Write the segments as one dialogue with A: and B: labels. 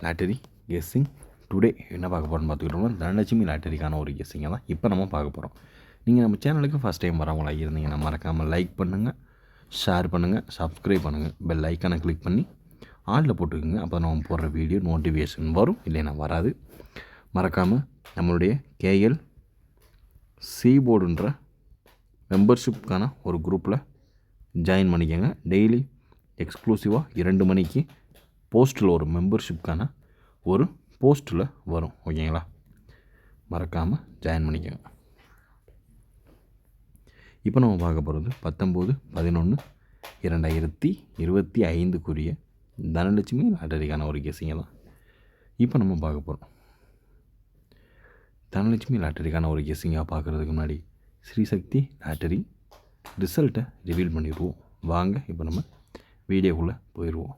A: Lottery guessing today என்ன பார்க்க போகிறோம்னு பார்த்துக்கிட்டோம்னா தனலட்சுமி லாட்டரிக்கான ஒரு கெஸ்ஸிங்கை தான் இப்போ நம்ம பார்க்க போகிறோம். நீங்கள் நம்ம சேனலுக்கு ஃபஸ்ட் டைம் வரவங்களாக இருந்தீங்கன்னா மறக்காமல் லைக் பண்ணுங்கள், ஷேர் பண்ணுங்கள், சப்ஸ்கிரைப் பண்ணுங்கள், பெல் ஐக்கானை கிளிக் பண்ணி ஆளில் போட்டுக்கோங்க. அப்போ நம்ம போடுற வீடியோ நோட்டிஃபிகேஷன் வரும், இல்லைன்னா வராது. மறக்காமல் நம்மளுடைய கேஎல் போர்டுன்ற மெம்பர்ஷிப்கான ஒரு குரூப்பில் ஜாயின் பண்ணிக்கோங்க. டெய்லி எக்ஸ்க்ளூசிவாக 2 மணிக்கு போஸ்ட்டில் ஒரு மெம்பர்ஷிப்கான ஒரு போஸ்ட்டில் வரும். ஓகேங்களா, மறக்காமல் ஜாயின் பண்ணிக்கோங்க. இப்போ நம்ம பார்க்க போகிறது 19/11/2025 தனலட்சுமி லாட்டரிக்கான ஒரு கெஸ்ஸிங்கை தான் இப்போ நம்ம பார்க்க போகிறோம். தனலட்சுமி லாட்டரிக்கான ஒரு கெஸ்ஸிங்காக பார்க்குறதுக்கு முன்னாடி ஸ்ரீசக்தி லாட்டரி ரிசல்ட்டை ரிவீல் பண்ணிடுவோம். வாங்க இப்போ நம்ம வீடியோக்குள்ளே போயிடுவோம்.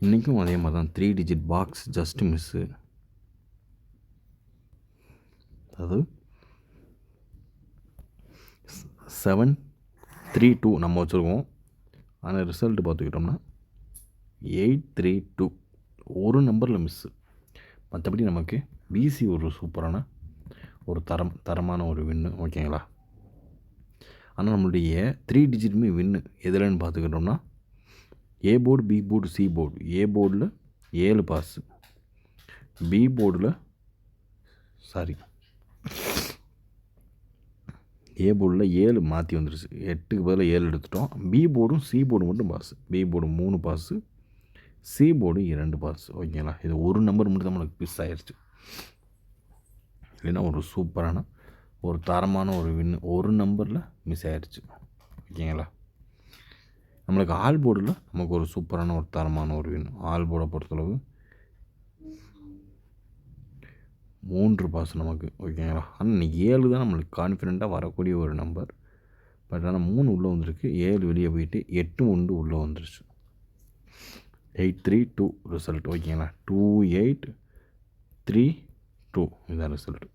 A: இன்றைக்கும் அதே மாதிரி தான் 3 டிஜிட் பாக்ஸ் ஜஸ்ட் மிஸ்ஸு, அதாவது 732 நம்ம வச்சுருக்கோம். ஆனால் ரிசல்ட்டு பார்த்துக்கிட்டோம்னா 832 ஒரு நம்பரில் மிஸ்ஸு. மற்றபடி நமக்கு பிசி ஒரு சூப்பரான ஒரு தரமான ஒரு வின்னு. ஓகேங்களா, ஆனால் நம்மளுடைய 3 டிஜிட்டுமே வின்னு எதுலன்னு பார்த்துக்கிட்டோம்னா A board, B board, C board. A போர்டில் 7 பாஸு, பி போர்டில் ஏ போர்டில் 7 மாற்றி வந்துருச்சு, 8க்கு பதில் 7 எடுத்துட்டோம். பி போர்டும் சி போர்டு மட்டும் pass. B board 3 pass, C board 2 pass. ஓகேங்களா, இது ஒரு நம்பர் மட்டும் தான் நம்மளுக்கு மிஸ் ஆயிடுச்சு. இல்லைன்னா ஒரு சூப்பரான ஒரு தரமான ஒரு வின்னு ஒரு நம்பரில் மிஸ் ஆயிடுச்சு. ஓகேங்களா, நம்மளுக்கு ஆல் போர்டில் நமக்கு ஒரு சூப்பரான ஒரு தரமான ஒரு வின். ஆல் போர்டை பொறுத்தளவு 3 பாஸ் நமக்கு. ஓகேங்களா, ஆனால் இன்றைக்கி 7 தான் நம்மளுக்கு கான்ஃபிடெண்ட்டாக வரக்கூடிய ஒரு நம்பர். பட் ஆனால் 3 உள்ளே வந்துருக்கு, 7 வெளியே போயிட்டு 8 ஒன்று உள்ளே வந்துருச்சு. 832 ரிசல்ட். ஓகேங்களா, 2832 இதுதான் ரிசல்ட்.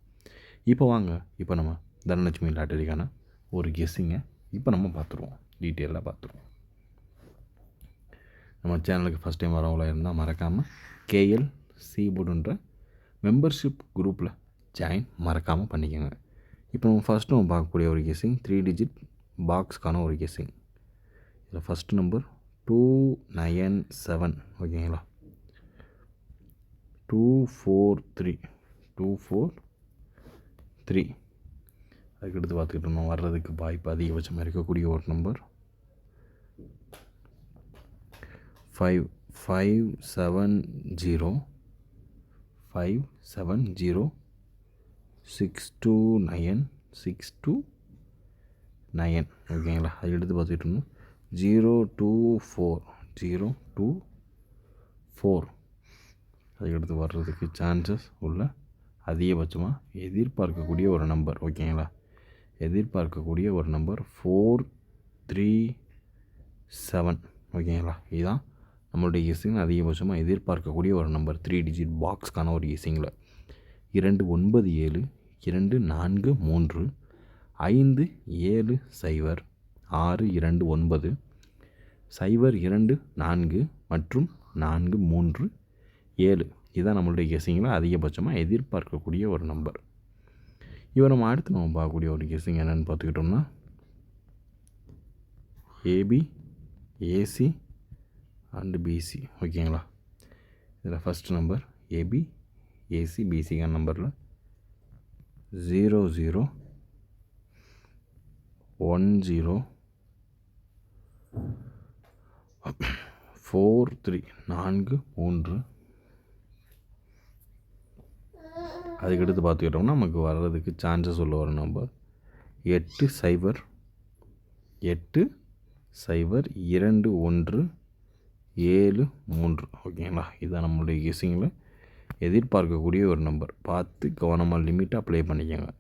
A: இப்போ வாங்க, இப்போ நம்ம தனலட்சுமி லாட்டரிக்கான ஒரு கெஸ்ஸிங்கை இப்போ நம்ம பார்த்துருவோம், டீட்டெயிலாக பார்த்துருவோம். நம்ம சேனலுக்கு ஃபஸ்ட் டைம் வரவங்களாக இருந்தால் மறக்காமல் கேஎல் போர்டுன்ற மெம்பர்ஷிப் குரூப்பில் ஜாயின் மறக்காமல் பண்ணிக்கோங்க. இப்போ நம்ம ஃபஸ்ட்டு நம்ம பார்க்கக்கூடிய ஒரு கெஸ்ஸிங் 3 டிஜிட் பாக்ஸ்க்கான ஒரு கெஸ்ஸிங். இதில் ஃபஸ்ட்டு நம்பர் 297. ஓகேங்களா, 243. அதுக்கடுத்து பார்த்துக்கிட்டோம்னா வர்றதுக்கு வாய்ப்பு அதிகபட்சமாக இருக்கக்கூடிய ஒரு நம்பர் 570 629. ஓகேங்களா, அது எடுத்து பார்த்துக்கிட்டோம்னா 024. அதுக்கடுத்து வர்றதுக்கு சான்சஸ் உள்ள அதிகபட்சமாக எதிர்பார்க்கக்கூடிய ஒரு நம்பர். ஓகேங்களா, எதிர்பார்க்கக்கூடிய ஒரு நம்பர் 437. ஓகேங்களா, இதுதான் நம்மளுடைய கெஸ்ஸிங் அதிகபட்சமாக எதிர்பார்க்கக்கூடிய ஒரு நம்பர் 3 டிஜிட் பாக்ஸ்க்கான ஒரு கெஸ்ஸிங்கில். 297 243 570 629 024 மற்றும் 437. இதுதான் நம்மளுடைய கெஸ்ஸிங்கில் அதிகபட்சமாக எதிர்பார்க்கக்கூடிய ஒரு நம்பர். இவரை நம்ம அடுத்து நம்ம பார்க்கக்கூடிய ஒரு கெஸ்ஸிங் என்னென்னு பார்த்துக்கிட்டோம்னா ஏபி, ஏசி அண்டு பிசி. ஓகேங்களா, இதில் ஃபஸ்ட் நம்பர் ஏபி, ஏசி, பிசிக்கான நம்பரில் 00 10 43 43. அதுக்கடுத்து பார்த்துக்கிட்டோம்னா நமக்கு வர்றதுக்கு சான்சஸ் உள்ள ஒரு நம்பர் 80 21 73. ஓகேங்களா, இதுதான் நம்மளுடைய கெஸ்ஸிங்கில் எதிர்பார்க்கக்கூடிய ஒரு நம்பர். பார்த்து கவனமாக லிமிட்டை அப்ளை பண்ணிக்கோங்க.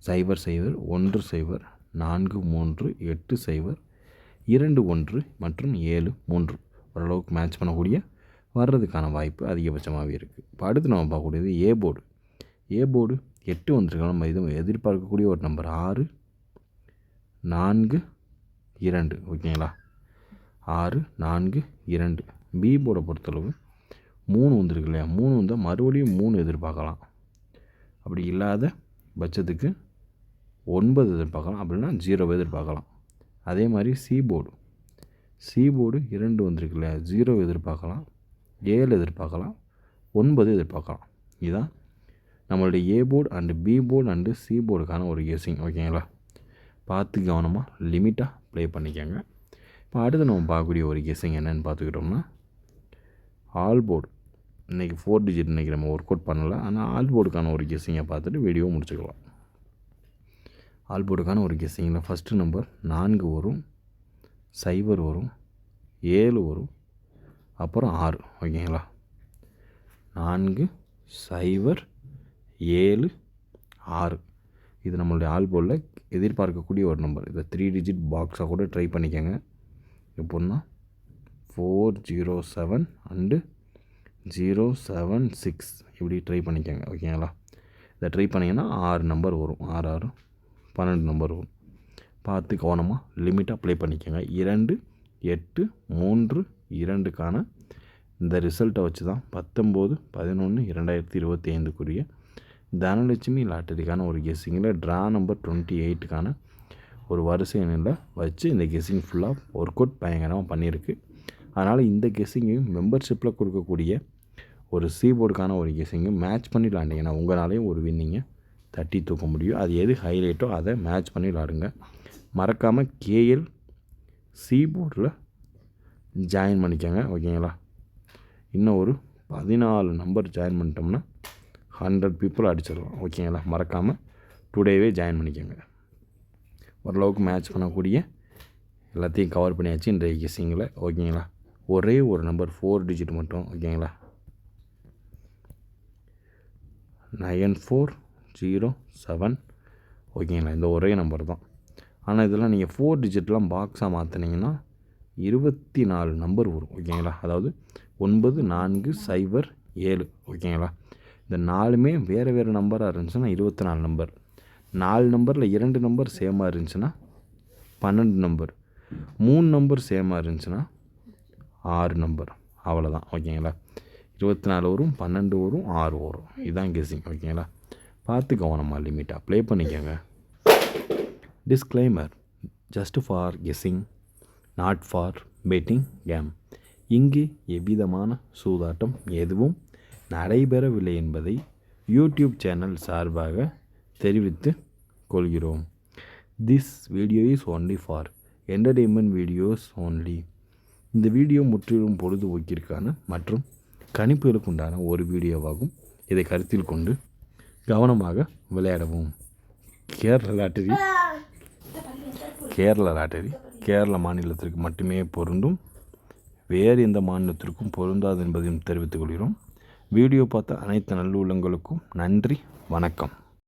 A: 00 10 43 80 21 மற்றும் 73 ஓரளவுக்கு மேட்ச் பண்ணக்கூடிய வர்றதுக்கான வாய்ப்பு அதிகபட்சமாகவே இருக்குது. இப்போ அடுத்து நம்ம பார்க்கக்கூடியது ஏ போர்டு. ஏ போர்டு 8 வந்திருக்காங்க. நம்ம இது எதிர்பார்க்கக்கூடிய ஒரு நம்பர் 6 4 2. ஓகேங்களா, 6 4 2. பி போர்டை பொறுத்தளவு 3 வந்திருக்கு இல்லையா, 3 வந்தால் மறுபடியும் 3 எதிர்பார்க்கலாம். அப்படி இல்லாத பட்சத்துக்கு 9 எதிர்பார்க்கலாம், அப்படின்னா 0 எதிர்பார்க்கலாம். அதே மாதிரி சி போர்டு 2 வந்திருக்கு இல்லையா, 0 எதிர்பார்க்கலாம், 7 எதிர்பார்க்கலாம், 9 எதிர்பார்க்கலாம். இதுதான் நம்மளுடைய A board and B board and C போர்டுக்கான ஒரு கெஸ்ஸிங். ஓகேங்களா, பார்த்து கவனமாக லிமிட்டாக ப்ளே பண்ணிக்கோங்க. இப்போ அடுத்து நம்ம பார்க்கக்கூடிய ஒரு கெஸ்ஸிங் என்னென்னு பார்த்துக்கிட்டோம்னா, ஆல் போர்டு. இன்றைக்கி 4 டிஜிட் இன்றைக்கி நம்ம ஒர்க் அவுட் பண்ணலை, ஆனால் ஆல் போர்டுக்கான ஒரு கெஸ்ஸிங்கை பார்த்துட்டு வீடியோ முடிச்சுக்கலாம். ஆல் போர்டுக்கான ஒரு கெஸ்ஸிங்கில் ஃபஸ்ட்டு நம்பர் 4 வரும், 0 வரும், 7 வரும், அப்புறம் 6. ஓகேங்களா, 4 0 7 6. இது நம்மளுடைய ஆல் போர்டில் எதிர்பார்க்கக்கூடிய ஒரு நம்பர். இதை 3 டிஜிட் பாக்ஸாக கூட ட்ரை பண்ணிக்கோங்க. எப்போன்னா 407 அண்டு 076 இப்படி ட்ரை பண்ணிக்கோங்க. ஓகேங்களா, இதை ட்ரை பண்ணிங்கன்னா 6 நம்பர் வரும், 6 6 12 நம்பர் வரும். பார்த்து கவனமாக லிமிட்டாக ப்ளே பண்ணிக்கோங்க. 2 8 3 2க்கான இந்த ரிசல்ட்டை வச்சு தான் 19/11/2025 தனலட்சுமி லாட்டரிக்கான ஒரு கெஸ்ஸிங்கில் ட்ரா நம்பர் 28க்கான ஒரு வரிசை எண்ணில் வச்சு இந்த கெஸ்ஸிங் ஃபுல்லாக ஒர்க் அவுட் பயங்கரமாக பண்ணியிருக்கு. அதனால் இந்த கெஸ்ஸிங்கையும் மெம்பர்ஷிப்பில் கொடுக்கக்கூடிய ஒரு சி போர்டுக்கான ஒரு கெஸ்ஸிங்கும் மேட்ச் பண்ணி விளாண்டிங்கன்னா உங்களாலேயும் ஒரு வின்னிங்கை தட்டி தூக்க முடியும். அது எது ஹைலைட்டோ அதை மேட்ச் பண்ணி விளாடுங்க. மறக்காமல் கேஎல் சி போர்டில் ஜாயின் பண்ணிக்கோங்க. ஓகேங்களா, இன்னும் ஒரு 14 நம்பர் ஜாயின் பண்ணிட்டோம்னா 100 பீப்புள் அடிச்சிடலாம். ஓகேங்களா, மறக்காமல் டுடேவே ஜாயின் பண்ணிக்கோங்க. ஓரளவுக்கு மேட்ச் பண்ணக்கூடிய எல்லாத்தையும் கவர் பண்ணியாச்சு இன்றைய கெஸ்ஸிங்கில். ஓகேங்களா, ஒரே ஒரு நம்பர் 4 டிஜிட் மட்டும். ஓகேங்களா, 9407. ஓகேங்களா, இந்த ஒரே நம்பர் தான். ஆனால் இதெல்லாம் நீங்கள் 4 டிஜிட்லாம் பாக்ஸாக மாற்றினீங்கன்னா 24 நம்பர் வரும். ஓகேங்களா, அதாவது 9407. ஓகேங்களா, இந்த 4மே வேறு நம்பராக இருந்துச்சுன்னா 24 நம்பர். 4 நம்பரில் 2 நம்பர் சேமாக இருந்துச்சுன்னா 12 நம்பர். 3 நம்பர் சேமாக இருந்துச்சுன்னா 6 நம்பர். அவ்வளோதான். ஓகேங்களா, 24 வரும், 12 வரும், 6 வரும். இதுதான் கெஸ்ஸிங். ஓகேங்களா, பார்த்து கவனமாக லிமிட்டாக ப்ளே பண்ணிக்கோங்க. Disclaimer: just for guessing, not for betting game. இங்கு எவ்விதமான சூதாட்டம் எதுவும் நடைபெறவில்லை என்பதை யூடியூப் சேனல் சார்பாக தெரிவித்து கொள்கிறோம். This video is only for entertainment videos only. இந்த வீடியோ முற்றிலும் பொழுதுபோக்கிற்கான மற்றும் கணிப்புகளுக்கு உண்டான ஒரு வீடியோவாகும். இதை கருத்தில் கொண்டு கவனமாக விளையாடவும். கேரள லாட்டரி கேரள மாநிலத்திற்கு மட்டுமே பொருந்தும், வேறு எந்த மாநிலத்திற்கும் பொருந்தாது என்பதையும் தெரிவித்துக் கொள்கிறோம். வீடியோ பார்த்த அனைத்து நல்லுள்ளங்களுக்கும் நன்றி, வணக்கம்.